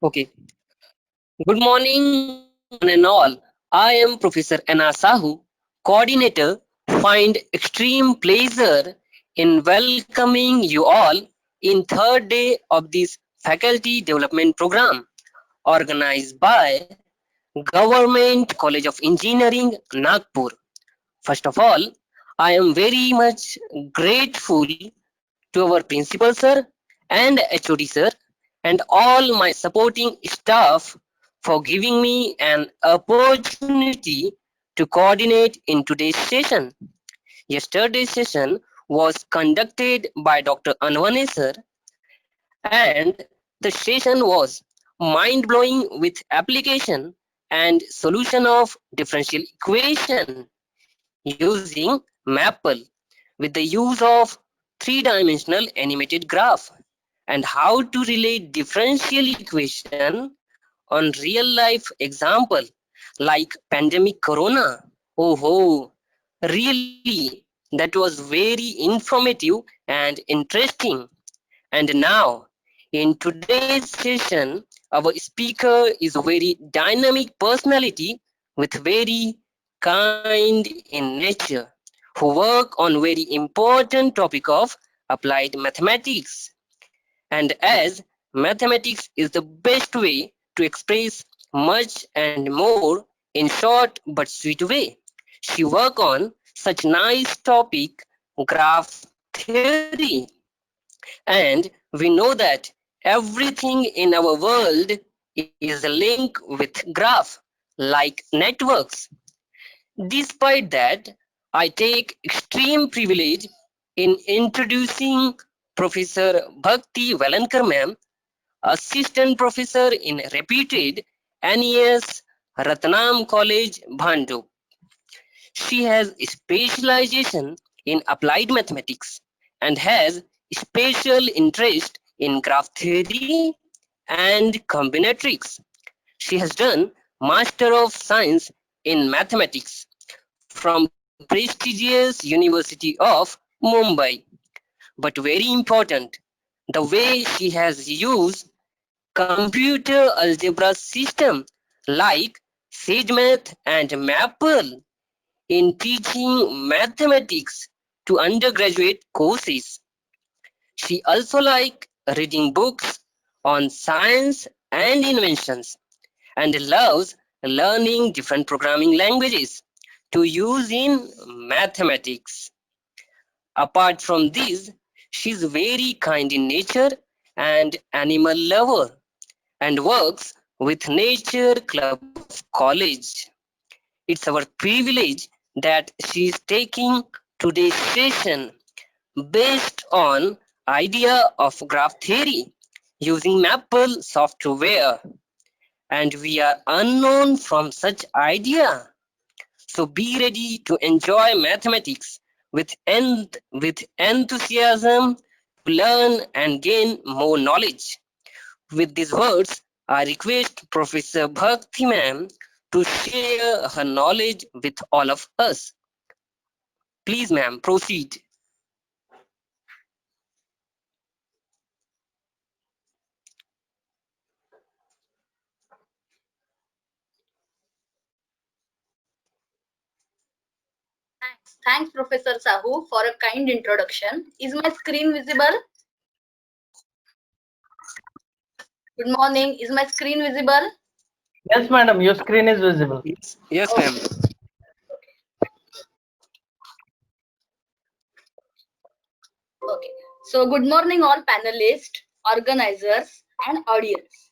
Okay. Good morning, one and all. I am Professor Anna Sahu, coordinator. Find extreme pleasure in welcoming you all in third day of this faculty development program organized by Government College of Engineering, Nagpur. First of all, I am very much grateful to our principal sir and HOD sir and all my supporting staff for giving me an opportunity to coordinate in today's session. Yesterday's session was conducted by Dr. Anwane sir and the session was mind-blowing with application and solution of differential equation using Maple with the use of three-dimensional animated graph and how to relate differential equation on real life example like pandemic corona. Oh ho, really, that was very informative and interesting. And now, in today's session, our speaker is a very dynamic personality with very kind in nature who work on very important topic of applied mathematics. And as mathematics is the best way to express much and more in short but sweet way. She work on such nice topic graph theory, and we know that everything in our world is linked with graph like networks. Despite that, I take extreme privilege in introducing Professor Bhakti Velankar ma'am, assistant professor in reputed NES Ratnam College, Bhandup. She has specialization in applied mathematics and has special interest in graph theory and combinatorics. She has done Master of Science in Mathematics from prestigious University of Mumbai. But very important, the way she has used computer algebra system like SageMath and Maple in teaching mathematics to undergraduate courses. She also likes reading books on science and inventions and loves learning different programming languages to use in mathematics. Apart from this, she is very kind in nature and animal lover and works with Nature Club of College. It's our privilege that she is taking today's session based on idea of graph theory using Maple software, and we are unknown from such idea. So be ready to enjoy mathematics with enthusiasm to learn and gain more knowledge. With these words, I request Professor Bhakti ma'am to share her knowledge with all of us. Please ma'am, proceed. Thanks, Professor Sahu, for a kind introduction. Is my screen visible? Good morning. Is my screen visible? Yes, madam, your screen is visible. Yes ma'am. Okay. Okay. So, good morning, all panelists, organizers, and audience.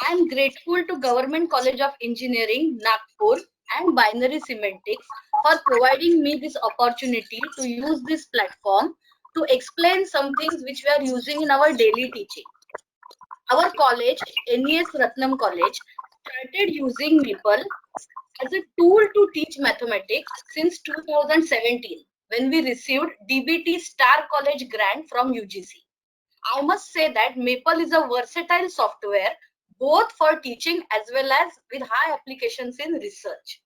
I am grateful to Government College of Engineering, Nagpur, and Binary Semantics for providing me this opportunity to use this platform to explain some things which we are using in our daily teaching. Our college, NES Ratnam College, started using Maple as a tool to teach mathematics since 2017 when we received DBT Star College grant from UGC. I must say that Maple is a versatile software both for teaching as well as with high applications in research.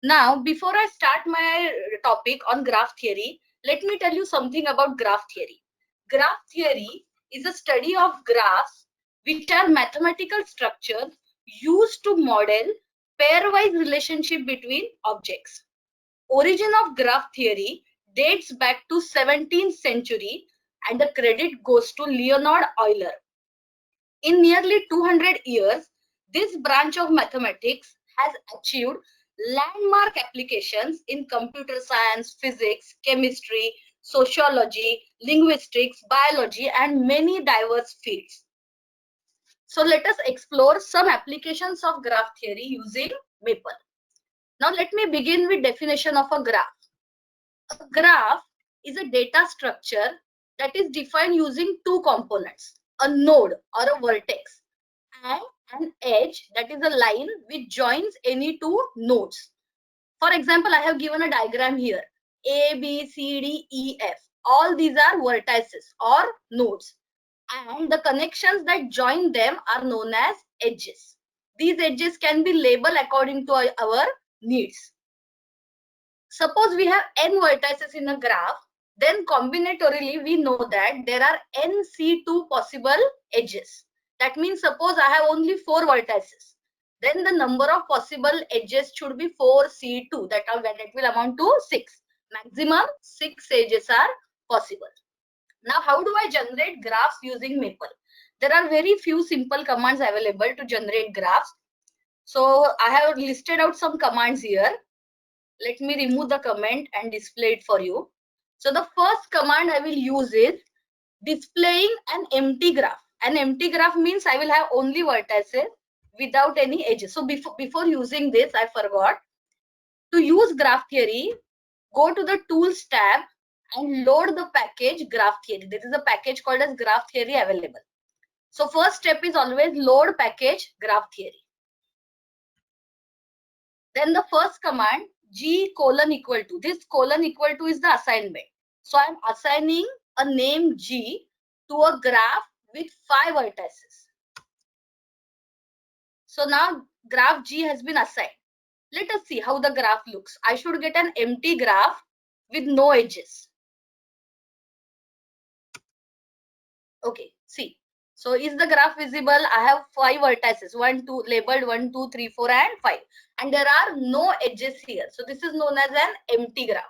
Now, before I start my topic on graph theory, let me tell you something about graph theory. Graph theory is a study of graphs which are mathematical structures used to model pairwise relationship between objects. Origin of graph theory dates back to 17th century and the credit goes to Leonhard Euler. In nearly 200 years, this branch of mathematics has achieved landmark applications in computer science, physics, chemistry, sociology, linguistics, biology, and many diverse fields. So let us explore some applications of graph theory using Maple. Now let me begin with definition of a graph. A graph is a data structure that is defined using two components, a node or a vertex and an edge, that is a line which joins any two nodes. For example, I have given a diagram here. A, B, C, D, E, F. All these are vertices or nodes. And the connections that join them are known as edges. These edges can be labeled according to our needs. Suppose we have n vertices in a graph, then combinatorially we know that there are n C2 possible edges. That means suppose I have only 4 vertices, then the number of possible edges should be 4C2. That will amount to 6. Maximum 6 edges are possible. Now, how do I generate graphs using Maple? There are very few simple commands available to generate graphs. So I have listed out some commands here. Let me remove the comment and display it for you. So the first command I will use is displaying an empty graph. An empty graph means I will have only vertices without any edges. So before using this, I forgot. To use graph theory, go to the tools tab and load the package graph theory. There is a package called as graph theory available. So first step is always load package graph theory. Then the first command, G colon equal to. This colon equal to is the assignment. So I am assigning a name G to a graph with 5 vertices. So now graph G has been assigned. Let us see how the graph looks. I should get an empty graph with no edges. Okay, see. So is the graph visible? I have 5 vertices, 1, 2, labeled 1, 2, 3, 4 and 5. And there are no edges here. So this is known as an empty graph.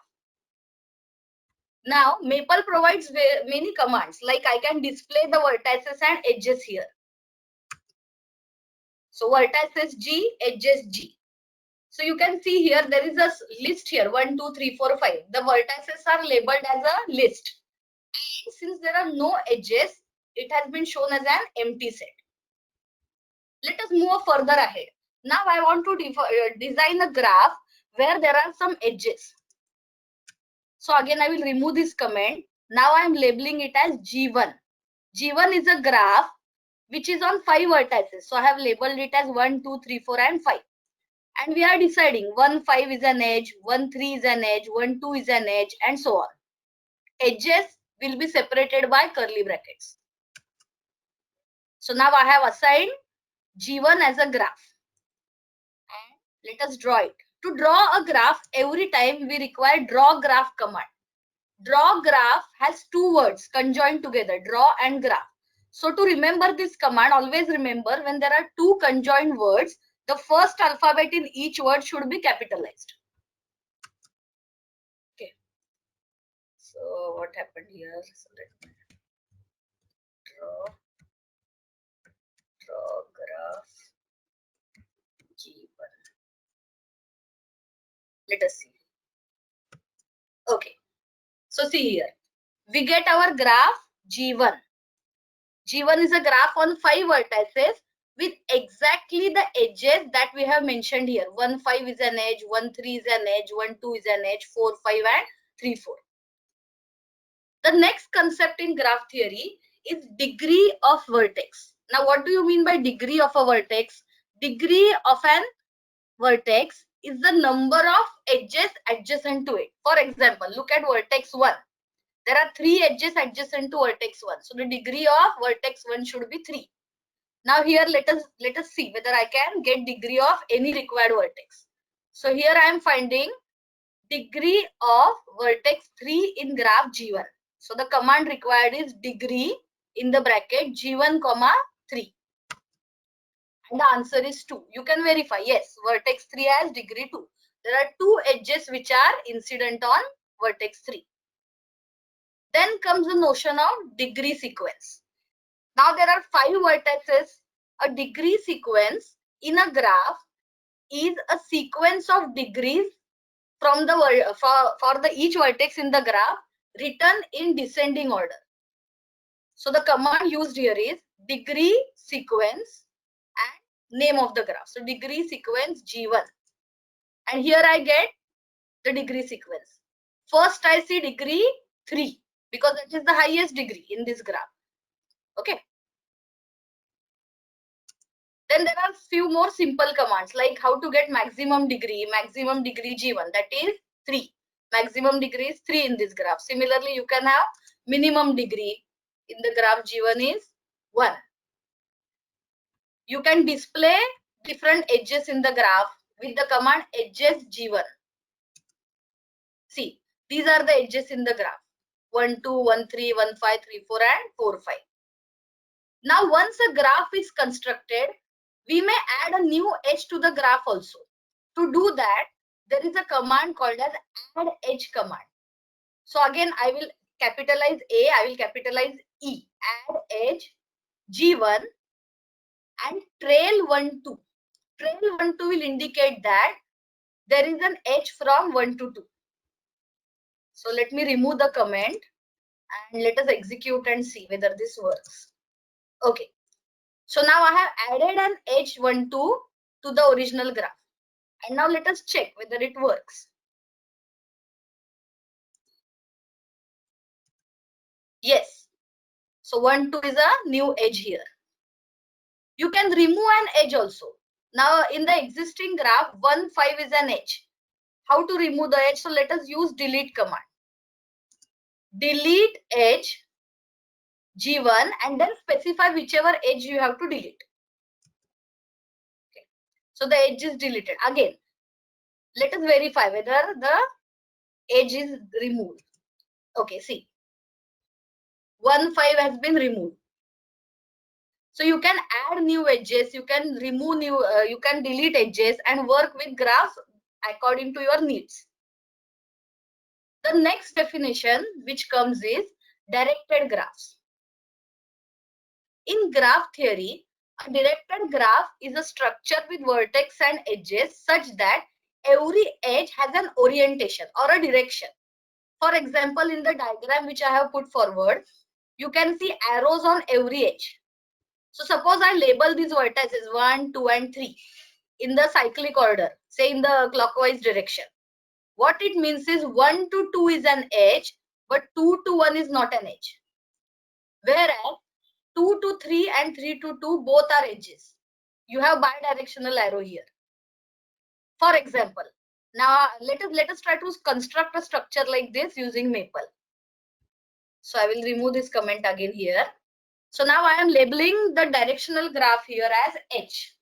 Now Maple provides many commands, like I can display the vertices and edges here. So vertices G, edges G. So you can see here there is a list here, 1, 2, 3, 4, 5. The vertices are labeled as a list. And since there are no edges, it has been shown as an empty set. Let us move further ahead. Now I want to design a graph where there are some edges. So again I will remove this comment. Now I am labeling it as G1. G1 is a graph which is on 5 vertices. So I have labeled it as 1, 2, 3, 4 and 5. And we are deciding 1, 5 is an edge, 1, 3 is an edge, 1, 2 is an edge and so on. Edges will be separated by curly brackets. So now I have assigned G1 as a graph. And let us draw it. To draw a graph, every time we require draw graph command. Draw graph has 2 words conjoined together, draw and graph. So to remember this command, always remember when there are 2 conjoined words, the first alphabet in each word should be capitalized. Okay. So what happened here? So let me draw graph G1. Let us see. Okay. So see here. We get our graph G1. G1 is a graph on 5 vertices with exactly the edges that we have mentioned here. 1, 5 is an edge, 1, 3 is an edge, 1, 2 is an edge, 4, 5 and 3, 4. The next concept in graph theory is degree of vertex. Now what do you mean by degree of a vertex? Degree of an vertex is the number of edges adjacent to it. For example, look at vertex 1. There are 3 edges adjacent to vertex 1. So the degree of vertex 1 should be 3. Now here let us see whether I can get degree of any required vertex. So here I am finding degree of vertex 3 in graph G1. So the command required is degree in the bracket G1, 3. And the answer is 2. You can verify. Yes, vertex 3 has degree 2. There are 2 edges which are incident on vertex 3. Then comes the notion of degree sequence. Now there are 5 vertices. A degree sequence in a graph is a sequence of degrees from the for the each vertex in the graph written in descending order. So the command used here is degree sequence and name of the graph. So degree sequence G1. And here I get the degree sequence. First I see degree 3 because that is the highest degree in this graph. Okay. Then there are few more simple commands like how to get maximum degree G1, that is 3. Maximum degree is 3 in this graph. Similarly, you can have minimum degree in the graph G1 is 1. You can display different edges in the graph with the command edges G1. See, these are the edges in the graph. 1, 2, 1, 3, 1, 5, 3, 4 and 4, 5. Now, once a graph is constructed, we may add a new edge to the graph also. To do that, there is a command called as add edge command. So again, I will capitalize A, I will capitalize E. Add edge G1 and trail 1, 2. Trail 1, 2 will indicate that there is an edge from 1 to 2. So let me remove the comment and let us execute and see whether this works. Okay. So now I have added an edge 1, 2 to the original graph. And now let us check whether it works. Yes. So 1, 2 is a new edge here. You can remove an edge also. Now in the existing graph, 1, 5 is an edge. How to remove the edge? So let us use delete command. Delete edge G1 and then specify whichever edge you have to delete. Okay. So the edge is deleted. Again, let us verify whether the edge is removed. Okay, see. 1, 5 has been removed. So you can add new edges, you can remove you can delete edges and work with graphs according to your needs. The next definition which comes is directed graphs. In graph theory, a directed graph is a structure with vertex and edges such that every edge has an orientation or a direction. For example, in the diagram which I have put forward, you can see arrows on every edge. So suppose I label these vertices 1, 2 and 3 in the cyclic order, say in the clockwise direction. What it means is 1 to 2 is an edge, but 2 to 1 is not an edge. Whereas 2 to 3 and 3 to 2 both are edges. You have bidirectional arrow here. For example, now let us try to construct a structure like this using Maple. So I will remove this comment again here. So now I am labeling the directional graph here as H.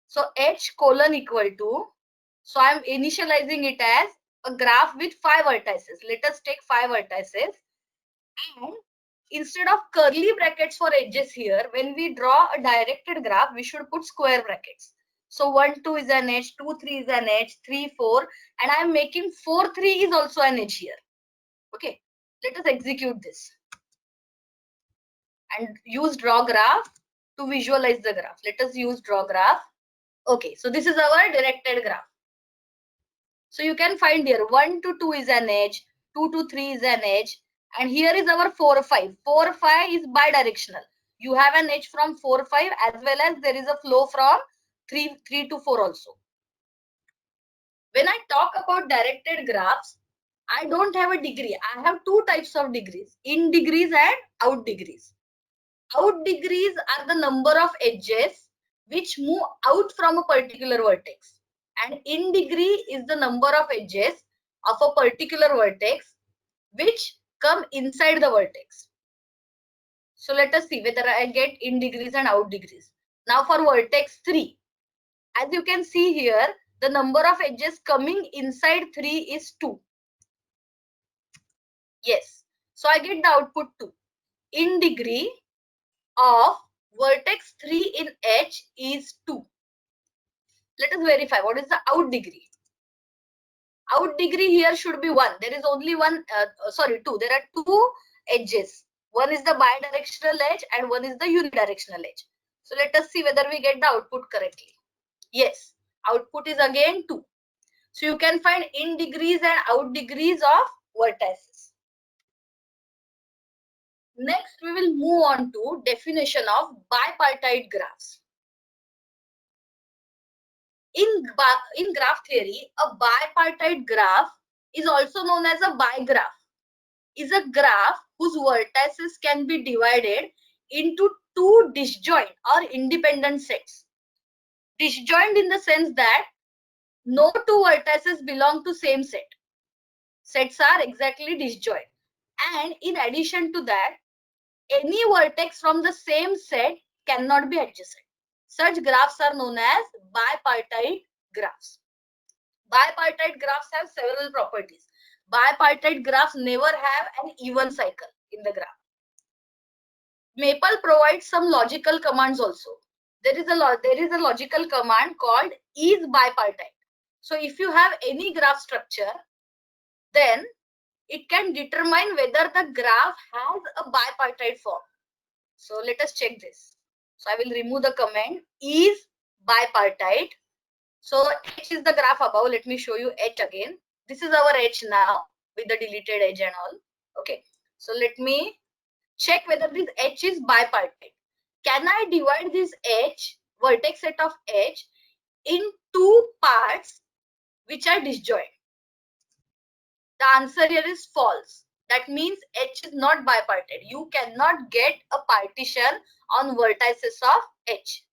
So H colon equal to, so I am initializing it as a graph with 5 vertices. Let us take 5 vertices. And instead of curly brackets for edges here, when we draw a directed graph, we should put square brackets. So 1, 2 is an edge, 2, 3 is an edge, 3, 4. And I am making 4, 3 is also an edge here. Okay, let us execute this. And use draw graph to visualize the graph. Let us use draw graph. Okay, so this is our directed graph. So you can find here 1 to 2 is an edge, 2 to 3 is an edge, and here is our 4, 5. 4, 5 is bidirectional. You have an edge from 4, 5 as well as there is a flow from 3 to 4 also. When I talk about directed graphs, I don't have a degree. I have 2 types of degrees, in degrees and out degrees. Out degrees are the number of edges which move out from a particular vertex. And in degree is the number of edges of a particular vertex which come inside the vertex. So let us see whether I get in degrees and out degrees. Now for vertex 3, as you can see here, the number of edges coming inside 3 is 2. Yes, so I get the output 2. In degree of vertex 3 in H is 2. Let us verify what is the out degree. Out degree here should be 1. There is only one, 2. There are two edges. One is the bidirectional edge and one is the unidirectional edge. So let us see whether we get the output correctly. Yes, output is again 2. So you can find in degrees and out degrees of vertices. Next, we will move on to definition of bipartite graphs. In graph theory, a bipartite graph is also known as a bigraph. Is a graph whose vertices can be divided into two disjoint or independent sets. Disjoint in the sense that no two vertices belong to same set. Sets are exactly disjoint. And in addition to that, any vertex from the same set cannot be adjacent. Such graphs are known as bipartite graphs. Bipartite graphs have several properties. Bipartite graphs never have an even cycle in the graph. Maple provides some logical commands also. There is a logical command called is bipartite. So if you have any graph structure, then it can determine whether the graph has a bipartite form. So let us check this. So I will remove the comment is bipartite. So H is the graph above. Let me show you H again. This is our H now with the deleted edge and all. Okay. So let me check whether this H is bipartite. Can I divide this H, vertex set of H, in two parts which are disjoint? The answer here is false. That means H is not bipartite. You cannot get a partition on vertices of H.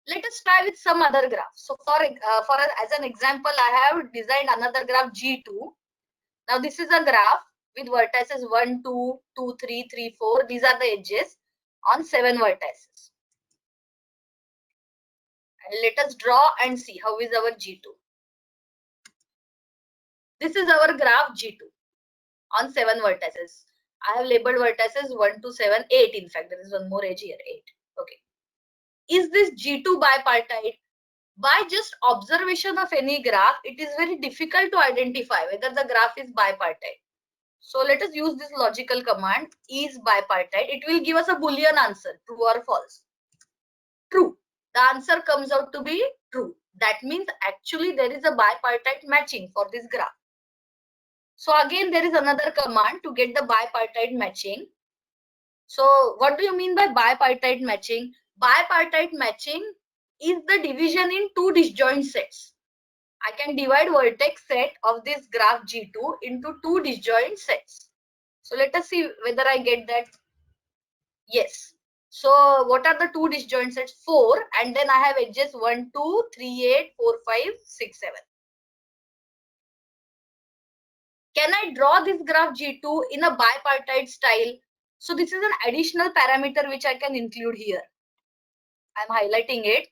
Let us try with some other graph. So as an example, I have designed another graph G2. Now this is a graph with vertices 1, 2, 2, 3, 3, 4. These are the edges on 7 vertices. And let us draw and see how is our G2. This is our graph G2 on 7 vertices. I have labeled vertices 1 to 7, 8 in fact. There is one more edge here, 8. Okay. Is this G2 bipartite? By just observation of any graph, it is very difficult to identify whether the graph is bipartite. So let us use this logical command is bipartite. It will give us a Boolean answer, true or false. True. The answer comes out to be true. That means actually there is a bipartite matching for this graph. So again, there is another command to get the bipartite matching. So what do you mean by bipartite matching? Bipartite matching is the division in two disjoint sets. I can divide vertex set of this graph G2 into two disjoint sets. So let us see whether I get that. Yes. So what are the two disjoint sets? 4, and then I have edges 1, 2, 3, 8, 4, 5, 6, 7. Can I draw this graph G2 in a bipartite style? So this is an additional parameter which I can include here. I'm highlighting it.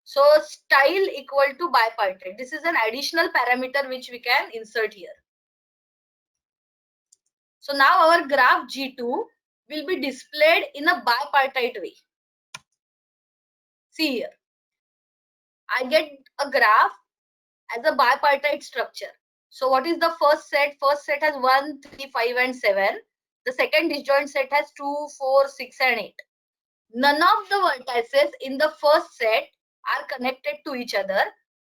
So style equal to bipartite. This is an additional parameter which we can insert here. So now our graph G2 will be displayed in a bipartite way. See here. I get a graph as a bipartite structure. So what is the first set? First set has 1, 3, 5 and 7. The second disjoint set has 2, 4, 6 and 8. None of the vertices in the first set are connected to each other.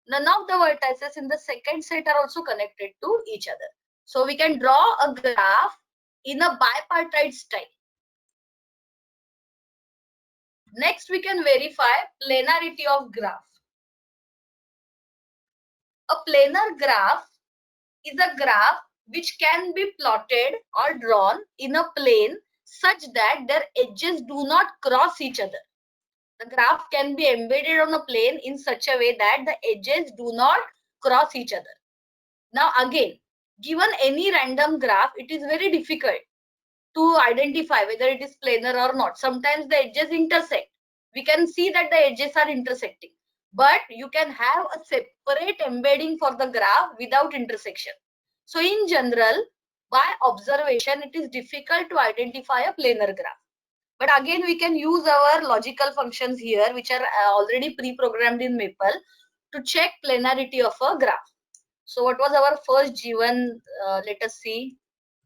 None of the vertices in the second set are also connected to each other. So we can draw a graph in a bipartite style. Next, we can verify planarity of graph. A planar graph is a graph which can be plotted or drawn in a plane such that their edges do not cross each other. The graph can be embedded on a plane in such a way that the edges do not cross each other. Now again, given any random graph, it is very difficult to identify whether it is planar or not. Sometimes the edges intersect. We can see that the edges are intersecting, but you can have a separate embedding for the graph without intersection. So in general, by observation, it is difficult to identify a planar graph. But again, we can use our logical functions here, which are already pre-programmed in Maple to check planarity of a graph. So what was our first G1? Let us see.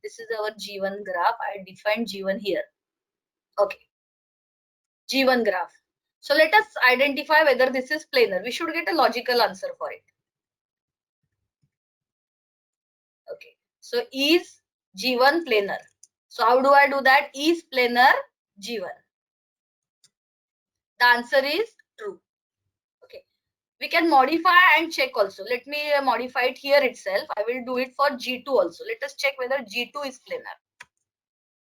This is our G1 graph. I defined G1 here. Okay. G1 graph. So let us identify whether this is planar. We should get a logical answer for it. Okay. So is G1 planar? So how do I do that? Is planar G1? The answer is true. Okay. We can modify and check also. Let me modify it here itself. I will do it for G2 also. Let us check whether G2 is planar.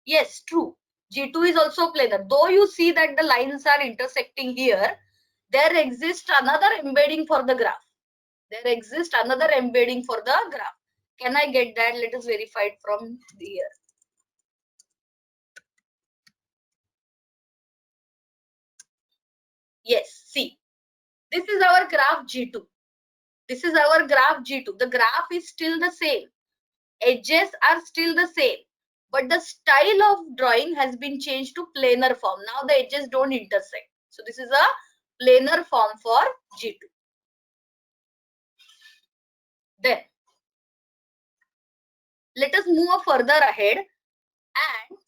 Yes, true. G2 is also planar. Though you see that the lines are intersecting here, there exists another embedding for the graph. There exists another embedding for the graph. Can I get that? Let us verify it from here. Yes, see. This is our graph G2. This is our graph G2. The graph is still the same. Edges are still the same. But the style of drawing has been changed to planar form. Now the edges don't intersect. So this is a planar form for G2. Then let us move further ahead and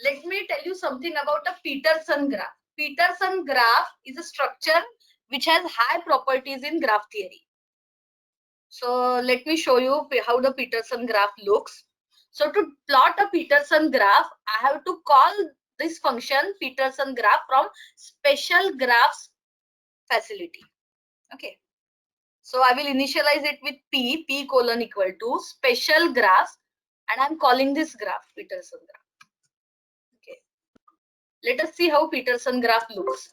let me tell you something about a Peterson graph. Peterson graph is a structure which has high properties in graph theory. So let me show you how the Peterson graph looks. So to plot a Peterson graph, I have to call this function Peterson graph from special graphs facility. Okay. So I will initialize it with P colon equal to special graphs, and I'm calling this graph Peterson graph. Okay. Let us see how Peterson graph looks.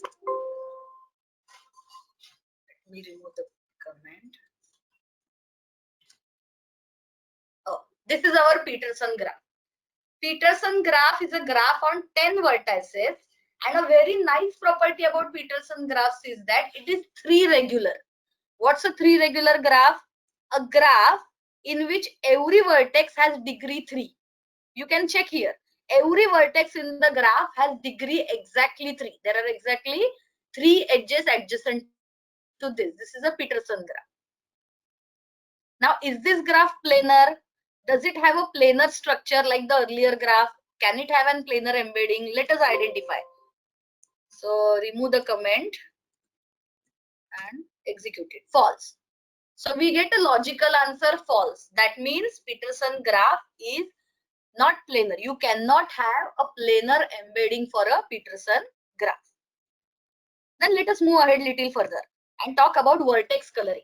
Let me remove the comment. Oh, this is our Peterson graph. Peterson graph is a graph on 10 vertices, and a very nice property about Peterson graphs is that it is 3 regular. What's a 3 regular graph? A graph in which every vertex has degree 3. You can check here. Every vertex in the graph has degree exactly 3. There are exactly 3 edges adjacent to this. This is a Peterson graph. Now, is this graph planar? Does it have a planar structure like the earlier graph? Can it have a planar embedding? Let us identify. So remove the comment and execute it. False. So we get a logical answer false. That means Peterson graph is not planar. You cannot have a planar embedding for a Peterson graph. Then let us move ahead a little further and talk about vertex coloring.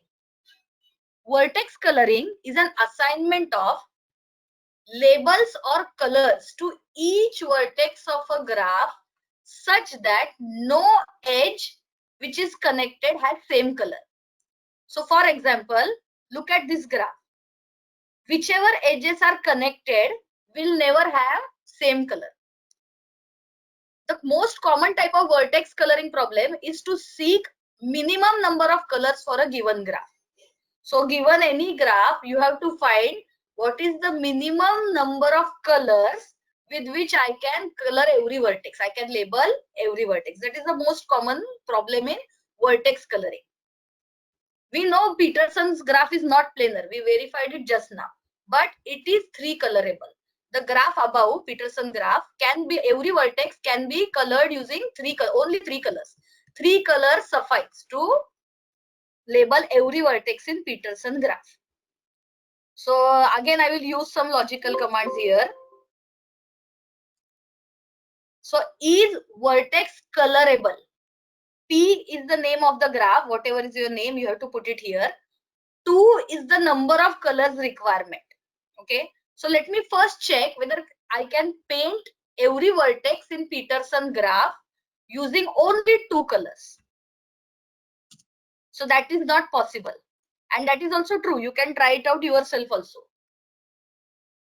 Vertex coloring is an assignment of labels or colors to each vertex of a graph such that no edge which is connected has same color. So for example, look at this graph. Whichever edges are connected will never have same color. The most common type of vertex coloring problem is to seek minimum number of colors for a given graph. So given any graph, you have to find what is the minimum number of colors with which I can color every vertex. I can label every vertex. That is the most common problem in vertex coloring. We know Peterson's graph is not planar. We verified it just now. But it is 3 colorable. The graph above, Peterson graph, can be, every vertex can be colored using only 3 colors. 3 colors suffice to label every vertex in Peterson graph. So again, I will use some logical commands here. So is vertex colorable? P is the name of the graph. Whatever is your name, you have to put it here. 2 is the number of colors requirement. Okay. So let me first check whether I can paint every vertex in Peterson graph using only 2 colors. So that is not possible. And that is also true. You can try it out yourself also.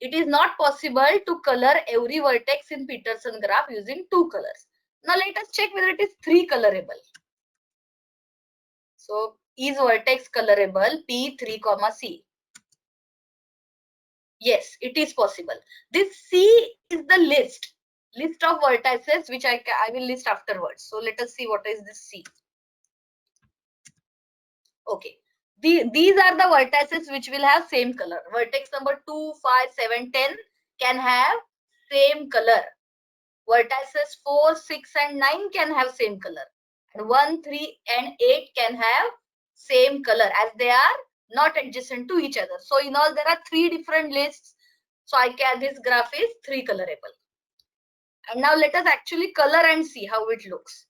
It is not possible to color every vertex in Peterson graph using 2 colors. Now let us check whether it is 3 colorable. So is vertex colorable P3, C? Yes, it is possible. This C is the list. list of vertices which I will list afterwards. So let us see what is this C. Okay. These are the vertices which will have same color. Vertex number 2, 5, 7, 10 can have same color. Vertices 4, 6 and 9 can have same color. And 1, 3 and 8 can have same color as they are not adjacent to each other. So in all there are 3 different lists. So this graph is 3 colorable. And now let us actually color and see how it looks.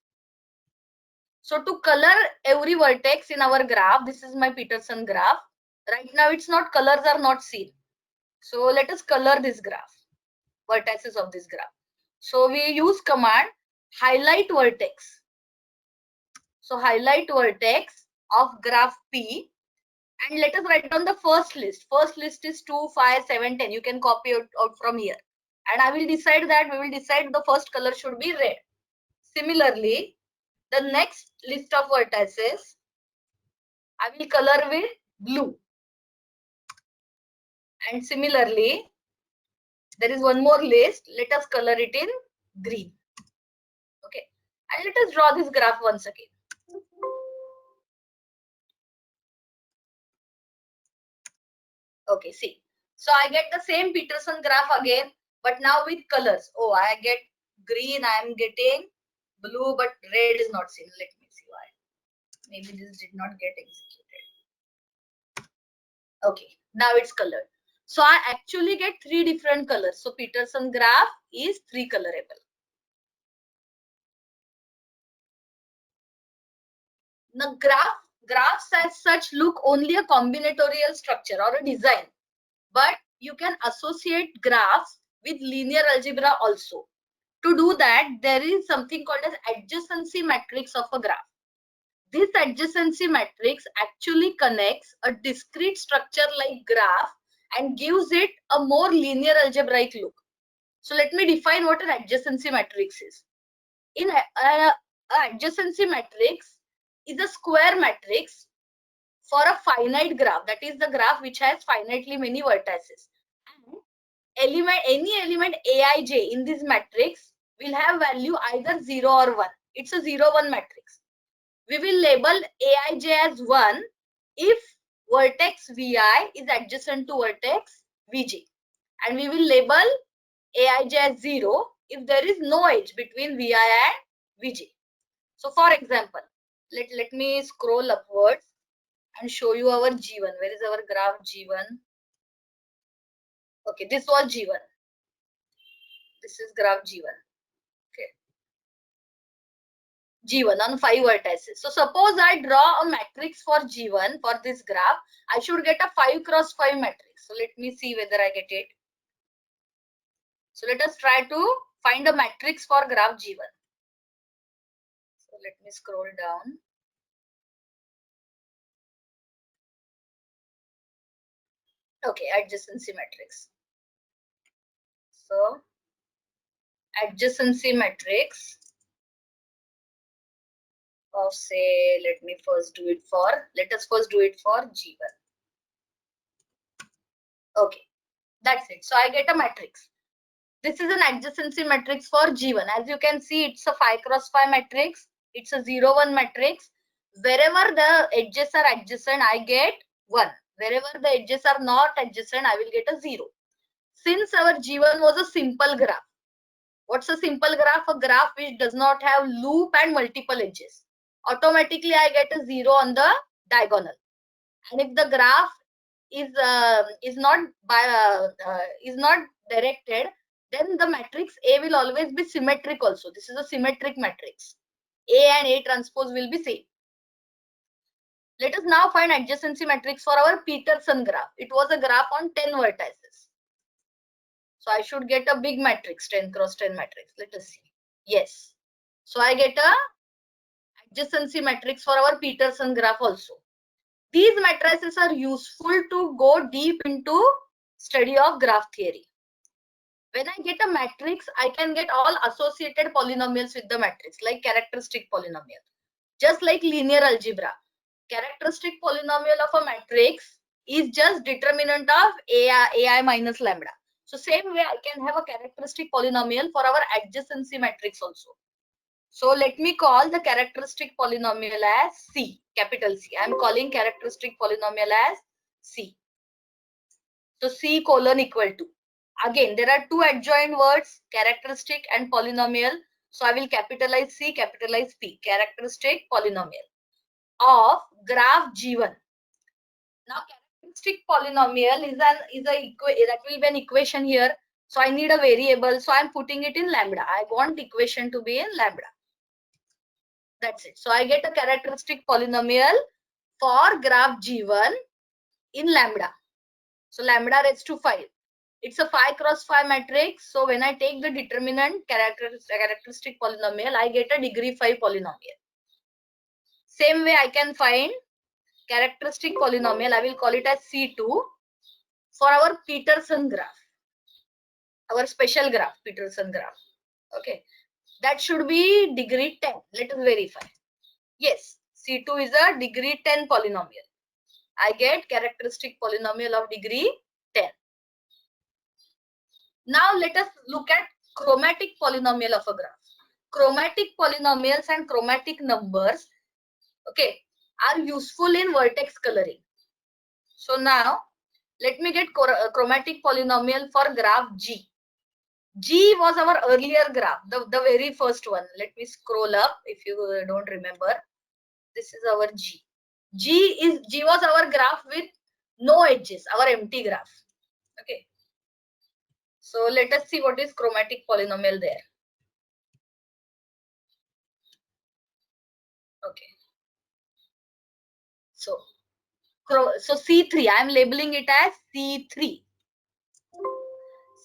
So to color every vertex in our graph, this is my Peterson graph. Right now it's not, colors are not seen. So let us color this graph, vertices of this graph. So we use command highlight vertex. So highlight vertex of graph P, and let us write down the first list. First list is 2, 5, 7, 10. You can copy it out from here. And I will decide that we will decide the first color should be red. Similarly, the next list of vertices I will color with blue. And similarly, there is one more list. Let us color it in green. Okay. And let us draw this graph once again. Okay, see. So I get the same Peterson graph again, but now with colors. Oh, I get green, I am getting blue, but red is not seen. Let me see why. Maybe this did not get executed. Okay, now it's colored. So I actually get 3 different colors. So Peterson graph is 3 colorable. Now graphs as such look only a combinatorial structure or a design, but you can associate graphs with linear algebra also. To do that, there is something called as adjacency matrix of a graph. This adjacency matrix actually connects a discrete structure like graph and gives it a more linear algebraic look. So let me define what an adjacency matrix is. In adjacency matrix is a square matrix for a finite graph, that is the graph which has finitely many vertices. And any element aij in this matrix will have value either 0 or 1. It's a 0-1 matrix. We will label aij as 1 if vertex vi is adjacent to vertex vj, and we will label aij as 0 if there is no edge between vi and vj. So for example, let me scroll upwards and show you our G1. Where is our graph G1? Okay, this was G1. This is graph G1. Okay. G1 on 5 vertices. So suppose I draw a matrix for G1 for this graph, I should get a 5 cross 5 matrix. So let me see whether I get it. So let us try to find a matrix for graph G1. So let me scroll down. Okay, adjacency matrix. So adjacency matrix of, say, let us first do it for G1. Okay, that's it. So I get a matrix. This is an adjacency matrix for G1. As you can see, it's a 5 cross 5 matrix. It's a 0-1 matrix. Wherever the edges are adjacent, I get 1. Wherever the edges are not adjacent, I will get a 0. Since our G1 was a simple graph. What's a simple graph? A graph which does not have loop and multiple edges. Automatically, I get a 0 on the diagonal. And if the graph is not directed, then the matrix A will always be symmetric also. This is a symmetric matrix. A and A transpose will be same. Let us now find adjacency matrix for our Peterson graph. It was a graph on 10 vertices. So I should get a big matrix, 10 cross 10 matrix. Let us see. Yes. So I get a adjacency matrix for our Peterson graph also. These matrices are useful to go deep into study of graph theory. When I get a matrix, I can get all associated polynomials with the matrix, like characteristic polynomial. Just like linear algebra, characteristic polynomial of a matrix is just determinant of ai minus lambda. So same way I can have a characteristic polynomial for our adjacency matrix also. So let me call the characteristic polynomial as C, capital C. I am calling characteristic polynomial as C. So C colon equal to. Again, there are two adjoint words, characteristic and polynomial. So I will capitalize C, capitalize P, characteristic polynomial of graph G1. Now characteristic polynomial that will be an equation here. So I need a variable. So I'm putting it in lambda. I want equation to be in lambda. That's it. So I get a characteristic polynomial for graph G1 in lambda. So lambda raised to 5. It's a 5 cross 5 matrix. So when I take the determinant characteristic polynomial, I get a degree 5 polynomial. Same way I can find characteristic polynomial. I will call it as C2 for our Peterson graph. Our special graph, Peterson graph. Okay. That should be degree 10. Let us verify. Yes, C2 is a degree 10 polynomial. I get characteristic polynomial of degree 10. Now let us look at chromatic polynomial of a graph. Chromatic polynomials and chromatic numbers, okay, are useful in vertex coloring. So now let me get chromatic polynomial for graph G. G was our earlier graph, the very first one. Let me scroll up if you don't remember. This is our G. G was our graph with no edges, our empty graph. Okay. So let us see what is chromatic polynomial there. Okay. So C3, I am labeling it as C3.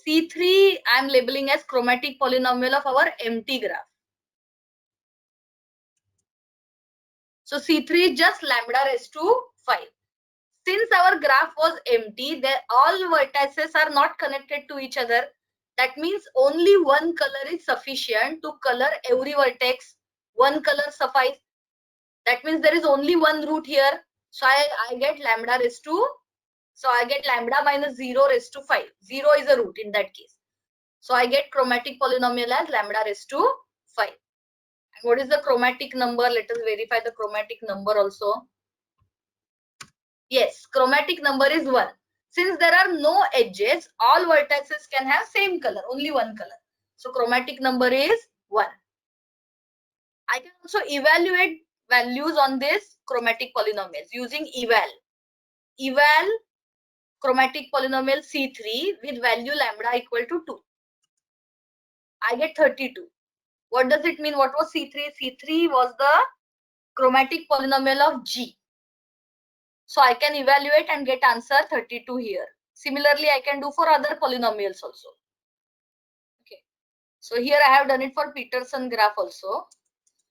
C3 I am labeling as chromatic polynomial of our empty graph. So C3 is just lambda raised to 5. Since our graph was empty, all vertices are not connected to each other. That means only one color is sufficient to color every vertex. One color suffice. That means there is only one root here. So I get lambda raised to, so I get lambda minus 0 raised to 5. 0 is a root in that case. So I get chromatic polynomial as lambda raised to 5. And what is the chromatic number? Let us verify the chromatic number also. Yes, chromatic number is 1. Since there are no edges, all vertices can have same color, only one color. So chromatic number is 1. I can also evaluate values on this chromatic polynomials using eval. Eval chromatic polynomial C3 with value lambda equal to 2. I get 32. What does it mean? What was C3? C3 was the chromatic polynomial of G. So I can evaluate and get answer 32 here. Similarly, I can do for other polynomials also. Okay. So here I have done it for Peterson graph also.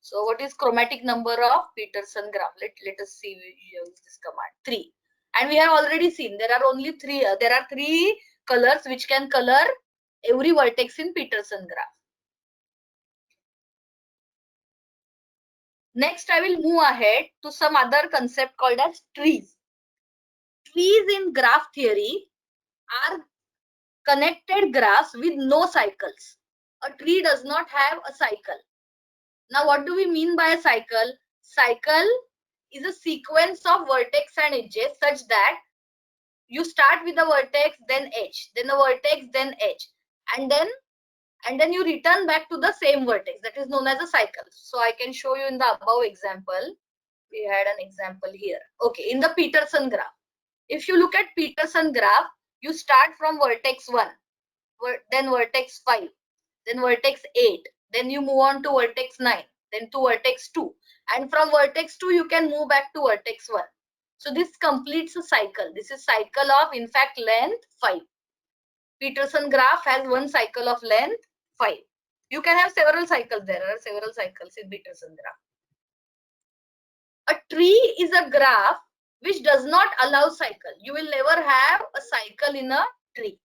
So what is chromatic number of Peterson graph? Let us see. We use this command 3. And we have already seen there are only 3. There are 3 colors which can color every vertex in Peterson graph. Next, I will move ahead to some other concept called as trees. Trees in graph theory are connected graphs with no cycles. A tree does not have a cycle. Now, what do we mean by a cycle? Cycle is a sequence of vertex and edges such that you start with the vertex, then edge, then the vertex, then edge, and then you return back to the same vertex. That is known as a cycle. So I can show you in the above example. We had an example here. Okay, in the Peterson graph. If you look at Peterson graph, you start from vertex 1, then vertex 5, then vertex 8, then you move on to vertex 9, then to vertex 2. And from vertex 2, you can move back to vertex 1. So this completes a cycle. This is cycle of, in fact, length 5. Peterson graph has one cycle of length 5. You can have several cycles. There are several cycles in Peterson graph. A tree is a graph which does not allow cycle. You will never have a cycle in a tree.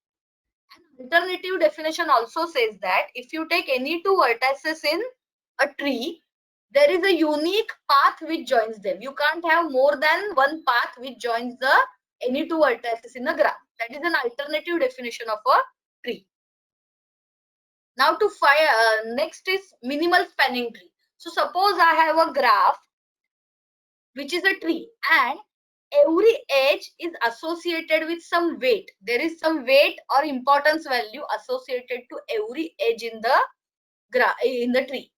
An alternative definition also says that if you take any two vertices in a tree, there is a unique path which joins them. You can't have more than one path which joins any two vertices in a graph. That is an alternative definition of a tree. Now to find next is minimal spanning tree. So suppose I have a graph which is a tree and every edge is associated with some weight. There is some weight or importance value associated to every edge in the tree.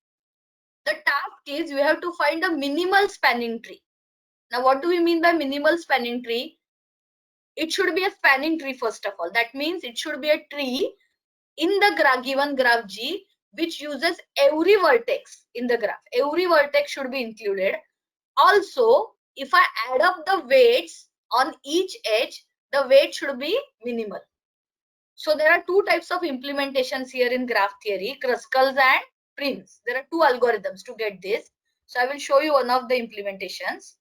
The task is we have to find a minimal spanning tree. Now what do we mean by minimal spanning tree? It should be a spanning tree first of all. That means it should be a tree in the given graph G which uses every vertex in the graph. Every vertex should be included. Also, if I add up the weights on each edge, the weight should be minimal. So there are two types of implementations here in graph theory, Kruskal's and Prince. There are two algorithms to get this. So I will show you one of the implementations.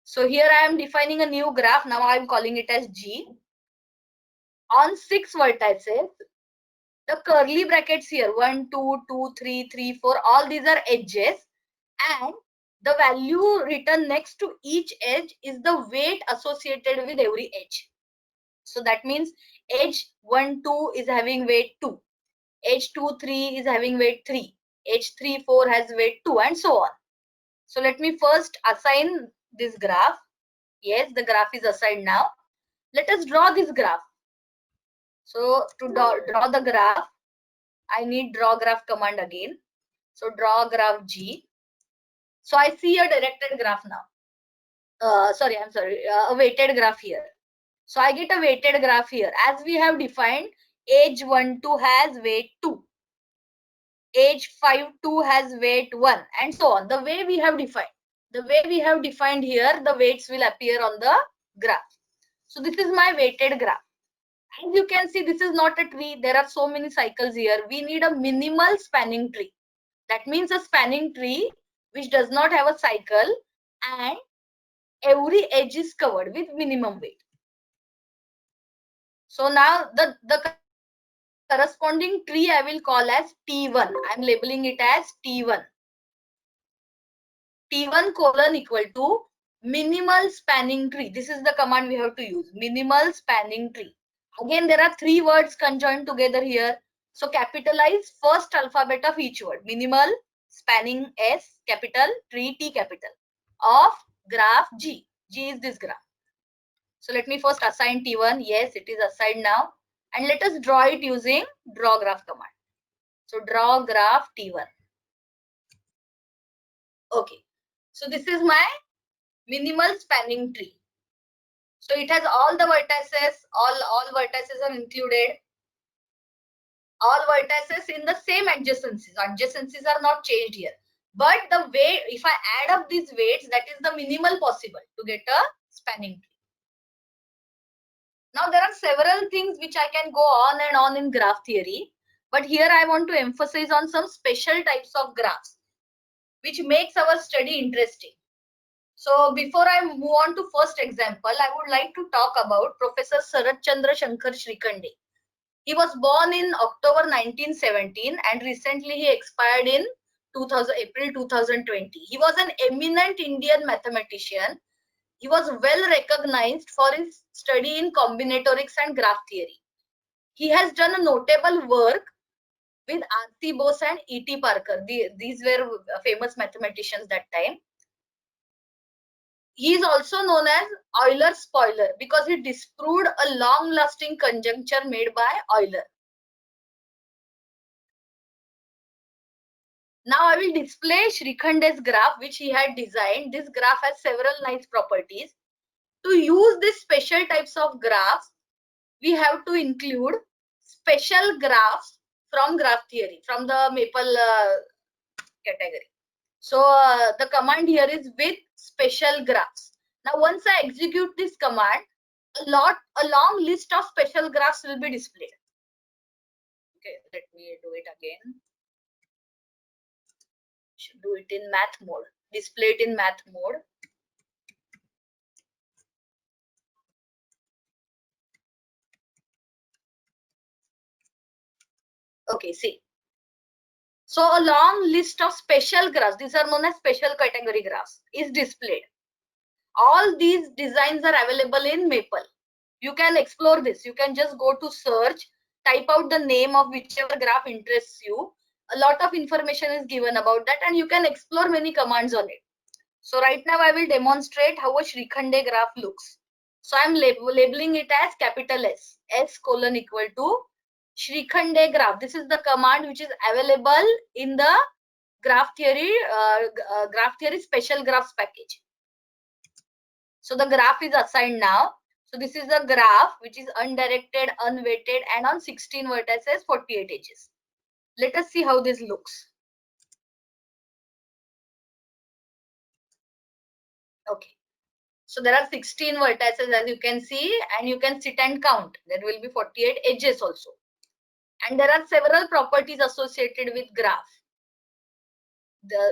So here I am defining a new graph. Now I am calling it as G. On 6 vertices, the curly brackets here 1, 2, 2, 3, 3, 4, all these are edges, and the value written next to each edge is the weight associated with every edge. So that means edge 1, 2 is having weight 2, edge 2, 3 is having weight 3, edge 3, 4 has weight 2, and so on. So let me first assign this graph. Yes, the graph is assigned now. Let us draw this graph. So to draw the graph, I need draw graph command again. So draw graph G. So I see a directed graph now. A weighted graph here. So I get a weighted graph here. As we have defined, edge 1, 2 has weight 2. Edge 5, 2 has weight 1, and so on. The way we have defined. The way we have defined here, the weights will appear on the graph. So this is my weighted graph. As you can see, this is not a tree. There are so many cycles here. We need a minimal spanning tree. That means a spanning tree which does not have a cycle and every edge is covered with minimum weight. So now the corresponding tree I will call as T1. I am labeling it as T1. T1 colon equal to minimal spanning tree. This is the command we have to use. Minimal spanning tree. Again, there are 3 words conjoined together here. So capitalize first alphabet of each word. Minimal, spanning S capital, tree T capital, of graph G. G is this graph. So let me first assign T1. Yes, it is assigned now. And let us draw it using draw graph command. So draw graph T1. Okay. So this is my minimal spanning tree. So it has all the vertices, all vertices are included. All vertices in the same adjacencies. Adjacencies are not changed here. But the weight, if I add up these weights, that is the minimal possible to get a spanning tree. Now there are several things which I can go on and on in graph theory. But here I want to emphasize on some special types of graphs, which makes our study interesting. So before I move on to first example, I would like to talk about Professor Sarat Chandra Shankar Srikhande. He was born in October 1917 and recently he expired in April 2020. He was an eminent Indian mathematician. He was well recognized for his study in combinatorics and graph theory. He has done a notable work with R.C. Bose and E.T. Parker. These were famous mathematicians that time. He is also known as Euler's spoiler because he disproved a long-lasting conjecture made by Euler. Now I will display Srikhande's graph which he had designed. This graph has several nice properties. To use these special types of graphs, we have to include special graphs from graph theory, from the Maple category. So the command here is with special graphs. Now once I execute this command, a long list of special graphs will be displayed. Okay, let me do it again. Should do it in math mode. Display it in math mode. Okay, see. So a long list of special graphs, these are known as special category graphs, is displayed. All these designs are available in Maple. You can explore this. You can just go to search, type out the name of whichever graph interests you. A lot of information is given about that, and you can explore many commands on it. So right now I will demonstrate how a Shrikhande graph looks. So I'm labeling it as capital S, S colon equal to Shrikhande graph. This is the command which is available in the graph theory special graphs package. So the graph is assigned now. So this is a graph which is undirected, unweighted, and on 16 vertices, 48 edges. Let us see how this looks. Okay. So there are 16 vertices as you can see, and you can sit and count. There will be 48 edges also. And there are several properties associated with graph.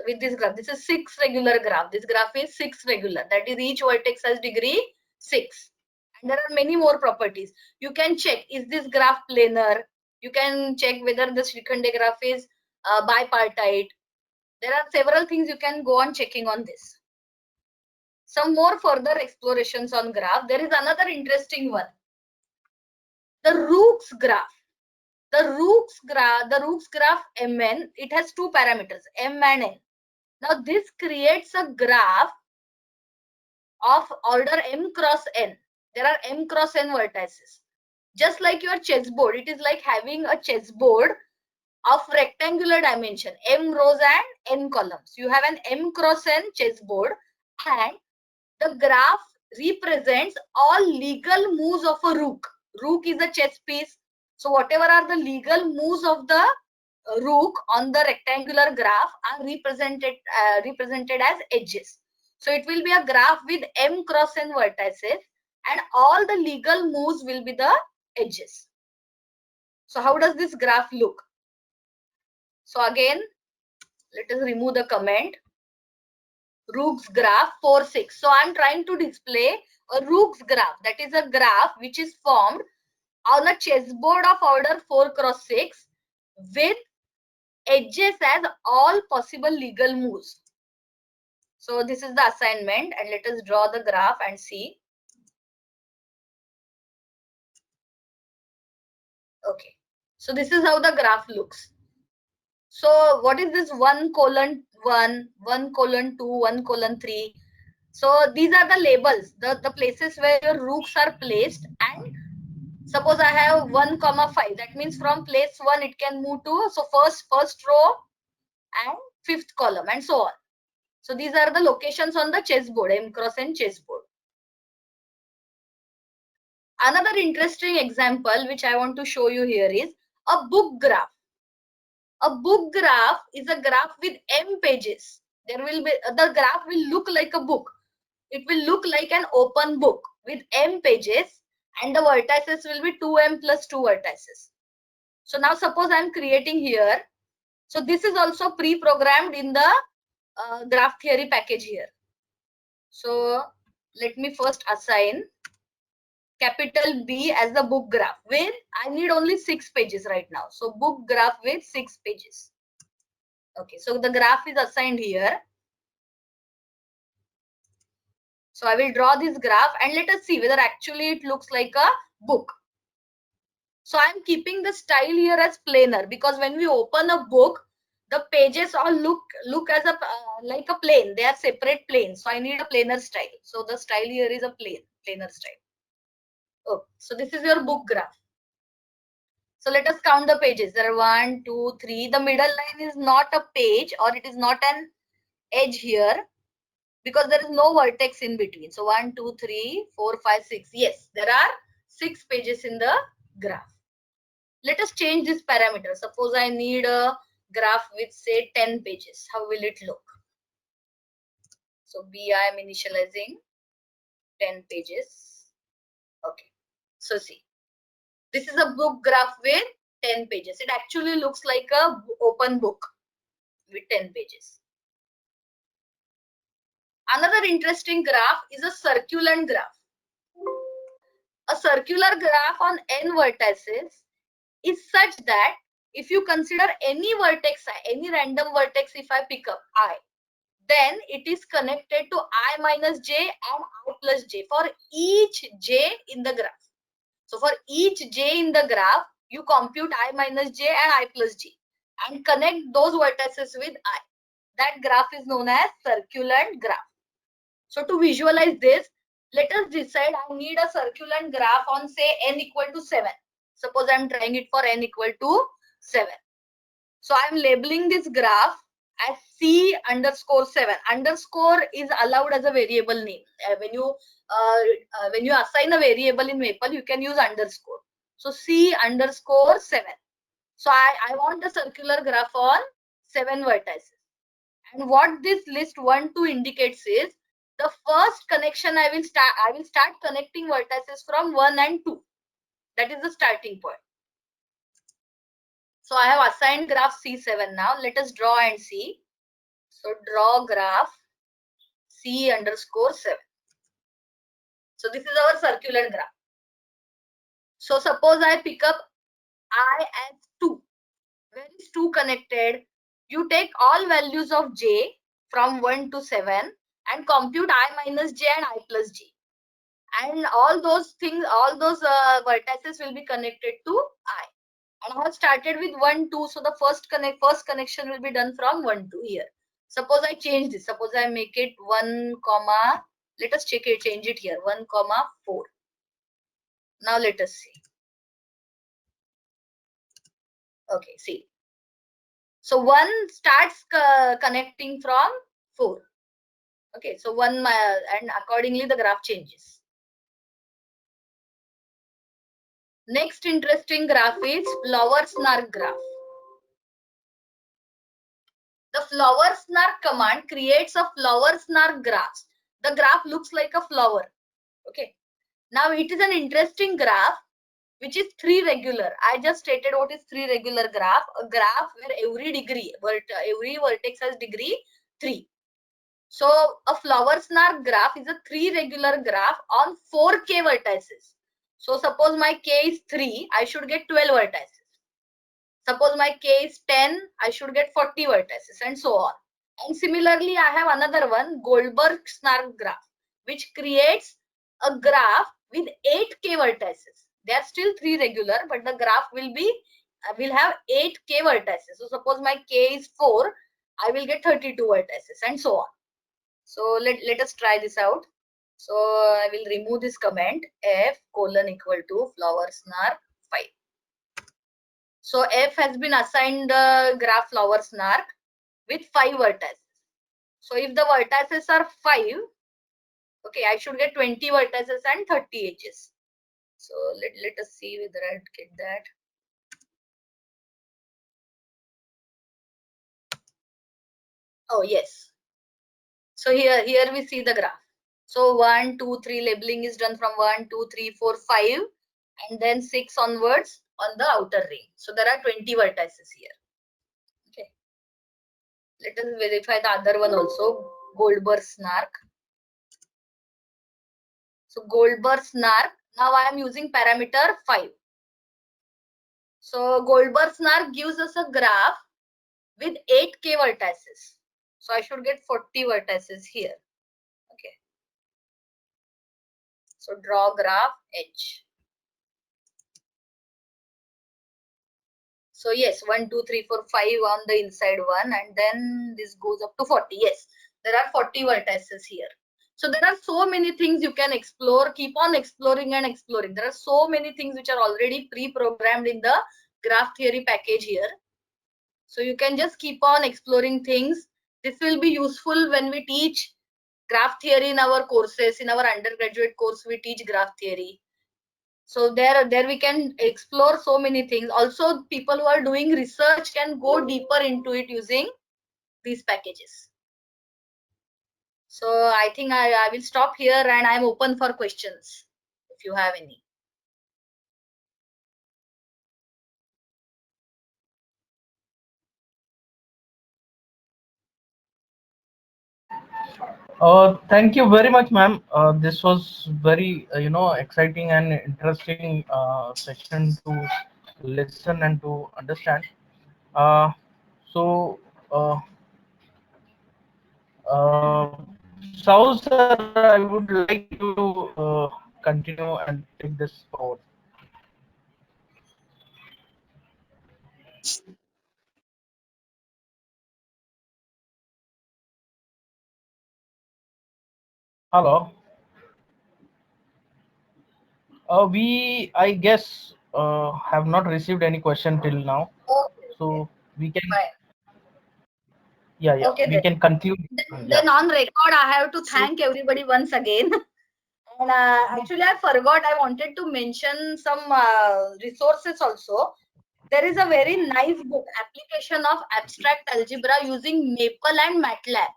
With this graph, this is 6 regular graph. This graph is 6 regular. That is, each vertex has degree 6. And there are many more properties. You can check, is this graph planar? You can check whether the Shrikhande graph is bipartite. There are several things you can go on checking on this. Some more further explorations on graph. There is another interesting one. The Rook's graph. The Rook's graph Mn, it has two parameters, M and N. Now this creates a graph of order M cross N. There are M cross N vertices. Just like your chessboard, it is like having a chessboard of rectangular dimension, M rows and N columns. You have an M cross N chessboard, and the graph represents all legal moves of a rook. Rook is a chess piece. So whatever are the legal moves of the rook on the rectangular graph are represented as edges. So it will be a graph with M cross N vertices, and all the legal moves will be the edges. So how does this graph look? So again, let us remove the comment. Rook's graph 4, 6. So I'm trying to display a Rook's graph. That is a graph which is formed on a chessboard of order 4 cross 6 with edges as all possible legal moves. So this is the assignment, and let us draw the graph and see. Okay. So this is how the graph looks. So what is this 1 colon 1, 1 colon 2, 1 colon 3? So these are the labels, the places where your rooks are placed. And suppose I have 1 comma 5, that means from place 1 it can move to, so first row and 5th column and so on. So these are the locations on the chessboard, M cross N chessboard. Another interesting example which I want to show you here is a book graph. A book graph is a graph with M pages. There will be, the graph will look like a book. It will look like an open book with M pages, and the vertices will be 2M plus 2 vertices. So now suppose I am creating here. So this is also pre-programmed in the graph theory package here. So let me first assign capital B as the book graph, where I need only 6 pages right now. So book graph with 6 pages. Okay, so the graph is assigned here. So I will draw this graph and let us see whether actually it looks like a book. So I am keeping the style here as planar, because when we open a book, the pages all look as a like a plane. They are separate planes. So I need a planar style. So the style here is a planar style. Oh, so this is your book graph. So let us count the pages. There are 1, 2, 3. The middle line is not a page, or it is not an edge here, because there is no vertex in between. So 1, 2, 3, 4, 5, 6. Yes, there are 6 pages in the graph. Let us change this parameter. Suppose I need a graph with say 10 pages. How will it look? So B, I am initializing 10 pages. Okay. So see, this is a book graph with 10 pages. It actually looks like a open book with 10 pages. Another interesting graph is a circulant graph. A circular graph on n vertices is such that if you consider any vertex, any random vertex, if I pick up I, then it is connected to I minus j and I plus j for each j in the graph. So for each j in the graph, you compute I minus j and I plus j and connect those vertices with I. That graph is known as circulant graph. So to visualize this, let us decide I need a circulant graph on say n equal to 7. Suppose I am trying it for n equal to 7. So I am labeling this graph as C underscore 7. Underscore is allowed as a variable name. When you assign a variable in Maple, you can use underscore. So C underscore 7. So I want a circular graph on 7 vertices. And what this list 1, 2 indicates is the first connection I will start connecting vertices from 1 and 2. That is the starting point. So I have assigned graph C7 now. Let us draw and see. So draw graph C underscore 7. So this is our circular graph. So suppose I pick up I as 2. Where is 2 connected? You take all values of j from 1 to 7 and compute I minus j and I plus j. And all those things, all those vertices will be connected to I. And I have started with 1, 2. So the first connection will be done from 1 to here. Suppose I change this. Suppose I make it 1, comma. Let us change it here. 1, comma 4. Now let us see. Okay, see. So 1 starts connecting from 4. Okay, so 1 and accordingly the graph changes. Next interesting graph is flower-snark graph. The flower-snark command creates a flower-snark graph. The graph looks like a flower. Okay. Now it is an interesting graph which is 3 regular. I just stated what is 3 regular graph. A graph where every vertex has degree 3. So a flower-snark graph is a 3 regular graph on 4k vertices. So suppose my k is 3, I should get 12 vertices. Suppose my k is 10, I should get 40 vertices and so on. And similarly, I have another one, Goldberg-snark graph, which creates a graph with 8k vertices. They are still 3 regular, but the graph will have 8k vertices. So suppose my k is 4, I will get 32 vertices and so on. So let us try this out. So I will remove this comment f colon equal to flower-snark 5. So f has been assigned the graph flower-snark with 5 vertices. So if the vertices are 5, okay, I should get 20 vertices and 30 edges. So let us see whether I get that. Oh yes. So here we see the graph. So 1, 2, 3 labeling is done from 1, 2, 3, 4, 5 and then 6 onwards on the outer ring. So there are 20 vertices here. Okay. Let us verify the other one also, Goldberg-snark. So Goldberg-snark, now I am using parameter 5. So Goldberg-snark gives us a graph with 8k vertices. So I should get 40 vertices here. Okay. So draw graph H. So yes, 1, 2, 3, 4, 5 on the inside one, and then this goes up to 40. Yes, there are 40 vertices here. So there are so many things you can explore. Keep on exploring and exploring. There are so many things which are already pre-programmed in the graph theory package here. So you can just keep on exploring things. This will be useful when we teach graph theory in our courses. In our undergraduate course, we teach graph theory. So there we can explore so many things. Also, people who are doing research can go deeper into it using these packages. So I think I will stop here and I'm open for questions if you have any. Thank you very much, ma'am. This was very, exciting and interesting session to listen and to understand. So, uh, uh, Saul sir, I would like to continue and take this forward. Hello. I guess, have not received any question till now. Okay, okay, So we can, fine. yeah, Okay, we can conclude. Yeah. then on record, I have to thank everybody once again. And actually, I forgot. I wanted to mention some resources also. There is a very nice book, Application of Abstract Algebra using Maple and MATLAB.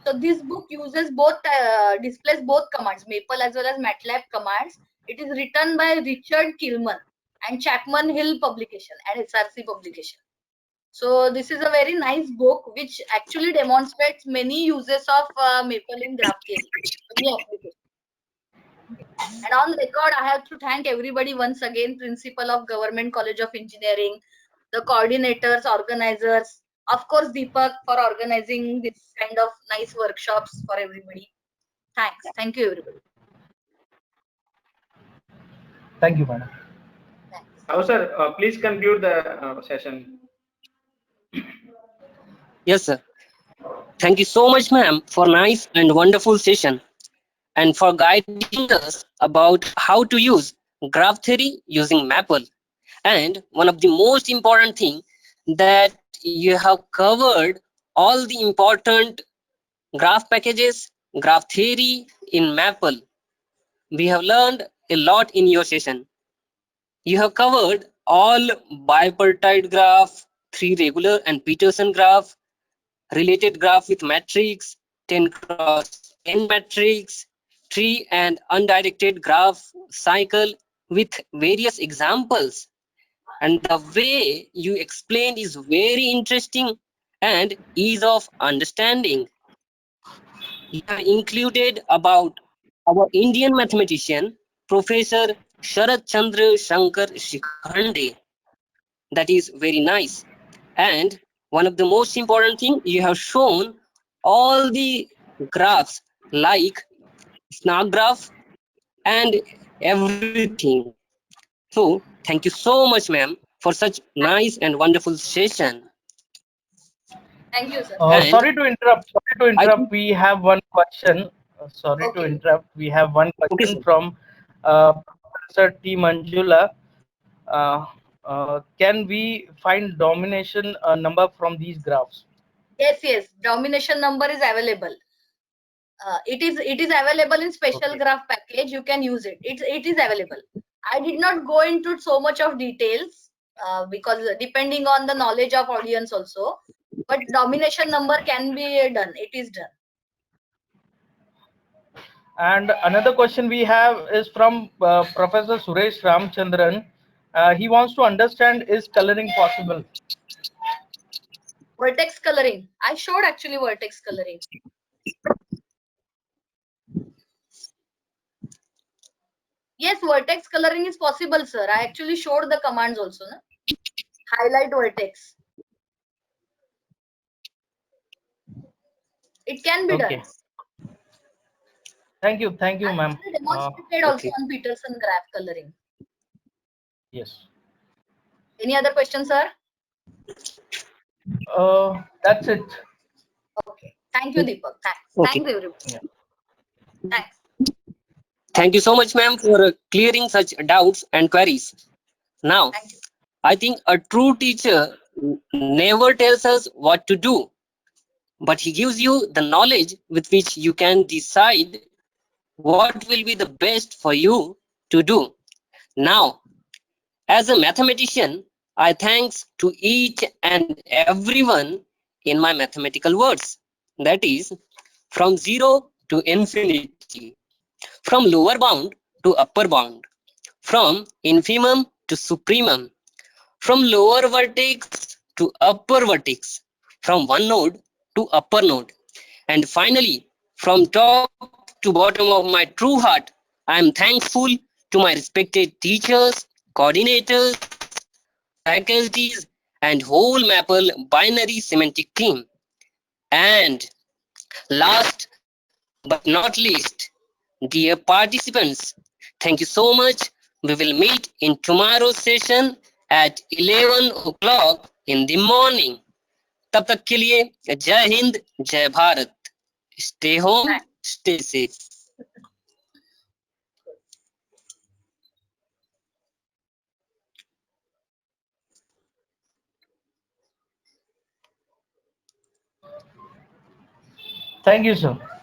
So this book uses both, displays both commands, Maple as well as MATLAB commands. It is written by Richard Kilman and Chapman Hill publication and SRC publication. So this is a very nice book which actually demonstrates many uses of Maple in graph theory, many applications. And on record, I have to thank everybody once again, Principal of Government College of Engineering, the coordinators, organizers, of course, Deepak for organizing this kind of nice workshops for everybody. Thanks. Thank you, everybody. Thank you, madam. Thanks. Sir, please conclude the session. Yes, sir. Thank you so much, ma'am, for nice and wonderful session and for guiding us about how to use graph theory using Maple. And one of the most important thing that you have covered all the important graph packages, graph theory in Maple. We have learned a lot in your session. You have covered all bipartite graph, three regular and Peterson graph, related graph with matrix, 10 cross 10 matrix, tree and undirected graph cycle with various examples. And the way you explained is very interesting and ease of understanding. You have included about our Indian mathematician, Professor Sharat Chandra Shankar Shikhande. That is very nice. And one of the most important thing, you have shown all the graphs like snark graph and everything. So thank you so much, ma'am, for such nice and wonderful session. Thank you, sir. And Sorry to interrupt. Sorry to I think, interrupt. We have one question. Sorry to Okay. interrupt. We have one okay, question sir. from Professor T. Manjula. Can we find domination number from these graphs? Yes, yes. Domination number is available. It is available in special Okay. graph package. You can use it. It is available. I did not go into so much of details because depending on the knowledge of audience also, but domination number can be done. It is done. And another question we have is from Professor Suresh Ramchandran. He wants to understand, is coloring possible? Vertex coloring. I showed actually vertex coloring. Yes, vertex coloring is possible, sir. I actually showed the commands also. Na? Highlight vertex. It can be Okay. done. Thank you, I ma'am. actually demonstrated also Okay. on Peterson graph coloring. Yes. Any other question, sir? That's it. Okay. Thank you, Deepak. Thanks. Okay. Thanks, everybody. Yeah. Thanks. Thank you so much, ma'am, for clearing such doubts and queries. Now, Thank you. I think a true teacher never tells us what to do, but he gives you the knowledge with which you can decide what will be the best for you to do. Now, as a mathematician, I thanks to each and everyone in my mathematical words. That is, from 0 to infinity, from lower bound to upper bound, from infimum to supremum, from lower vertex to upper vertex, from one node to upper node, and finally, from top to bottom of my true heart, I am thankful to my respected teachers, coordinators, faculties, and whole Maple binary semantic team. And last but not least, dear participants, thank you so much. We will meet in tomorrow's session at 11 o'clock in the morning. तब तक के लिए जय हिंद, जय Bharat. Stay home, stay safe. Thank you, sir.